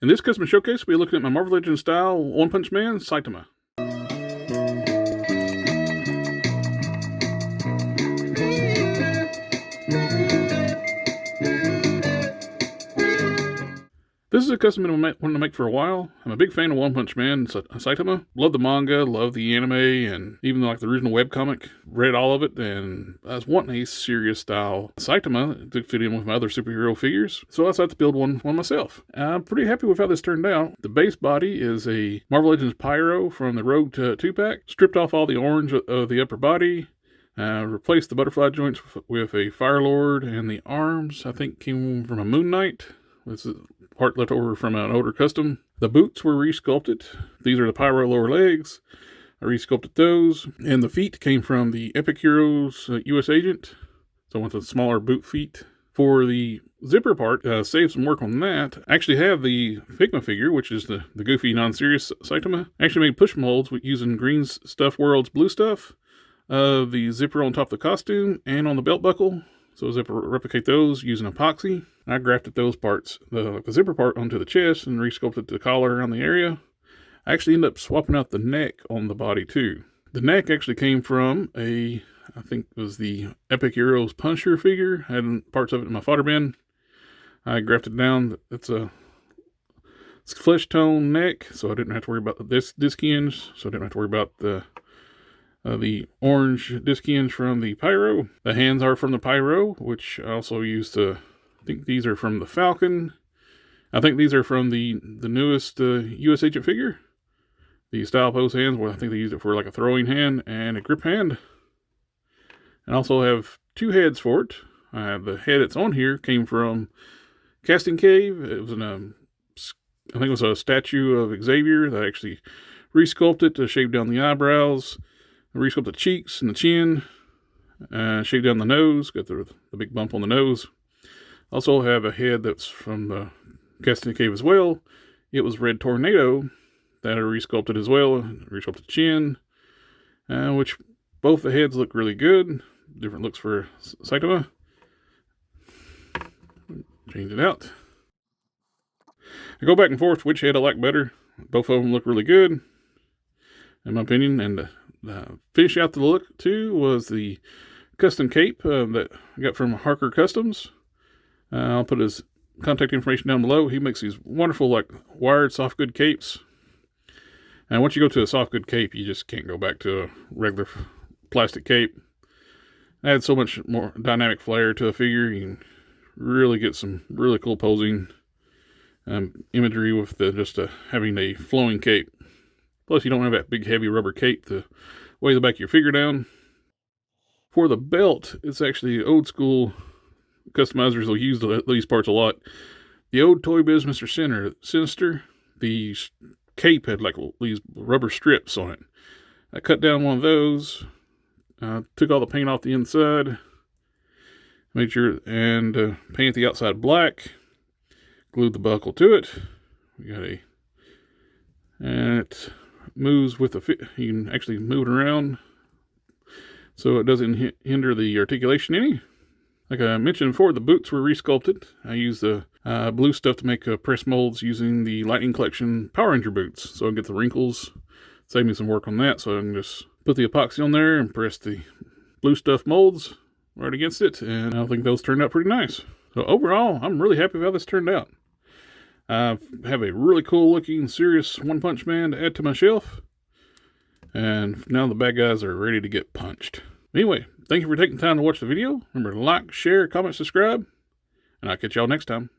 In this custom showcase, we'll be looking at my Marvel Legends style One Punch Man, Saitama. This is a custom I've been wanting to make for a while. I'm a big fan of One Punch Man, Saitama. Love the manga, love the anime, and even like the original webcomic. Read all of it, and I was wanting a serious style Saitama to fit in with my other superhero figures. So I decided to build one myself. I'm pretty happy with how this turned out. The base body is a Marvel Legends Pyro from the Rogue 2-pack. Stripped off all the orange of the upper body. Replaced the butterfly joints with a Fire Lord, and the arms, I think, came from a Moon Knight. This is part left over from an older custom. The boots were resculpted. These are the Pyro lower legs. I resculpted those. And the feet came from the Epic Heroes US Agent. So I went with the smaller boot feet. For the zipper part, saved some work on that. I actually have the Figma figure, which is the goofy, non-serious Saitama. I actually made push molds using Green Stuff World's blue stuff. The zipper on top of the costume and on the belt buckle. So I was able to replicate those using epoxy. I grafted those parts, the zipper part, onto the chest and resculpted the collar around the area. I actually ended up swapping out the neck on the body too. The neck actually came from I think it was the Epic Heroes Punisher figure. I had parts of it in my fodder bin. I grafted down. It's a flesh tone neck, so I didn't have to worry about the disc hinge. So I didn't have to worry about the orange disc hinge from the Pyro. The hands are from the Pyro, which I also used I think these are from the Falcon. I think these are from the newest US Agent figure. The style pose hands, well, I think they used it for like a throwing hand and a grip hand. And also have two heads for it. The head that's on here came from Casting Cave. It was I think it was a statue of Xavier that I actually resculpted to shave down the eyebrows. I resculpted the cheeks and the chin, shaved down the nose, got the big bump on the nose. Also have a head that's from the Casting Cave as well. It was Red Tornado that I resculpted as well, resculpted the chin, which both the heads look really good. Different looks for Saitama. Change it out. I go back and forth which head I like better. Both of them look really good, in my opinion, and finish out the look too was the custom cape that I got from Harker Customs. I'll put his contact information down below. He makes these wonderful like wired soft good capes. And once you go to a soft good cape, you just can't go back to a regular plastic cape. Adds so much more dynamic flair to a figure. You can really get some really cool posing imagery with having a flowing cape. Plus, you don't have that big heavy rubber cape to weigh the back of your figure down. For the belt, it's actually old school. Customizers will use these parts a lot. The old Toy Biz Mr. Sinister, the cape had like these rubber strips on it. I cut down one of those, took all the paint off the inside, made sure, and painted the outside black, glued the buckle to it. We got and it moves with the fit. You can actually move it around so it doesn't hinder the articulation any. Like I mentioned before, the boots were resculpted. I used the blue stuff to make press molds using the Lightning Collection Power Ranger boots. So I can get the wrinkles, save me some work on that. So I can just put the epoxy on there and press the blue stuff molds right against it. And I think those turned out pretty nice. So overall, I'm really happy with how this turned out. I have a really cool looking, serious One Punch Man to add to my shelf. And now the bad guys are ready to get punched. Anyway, thank you for taking time to watch the video. Remember to like, share, comment, subscribe. And I'll catch y'all next time.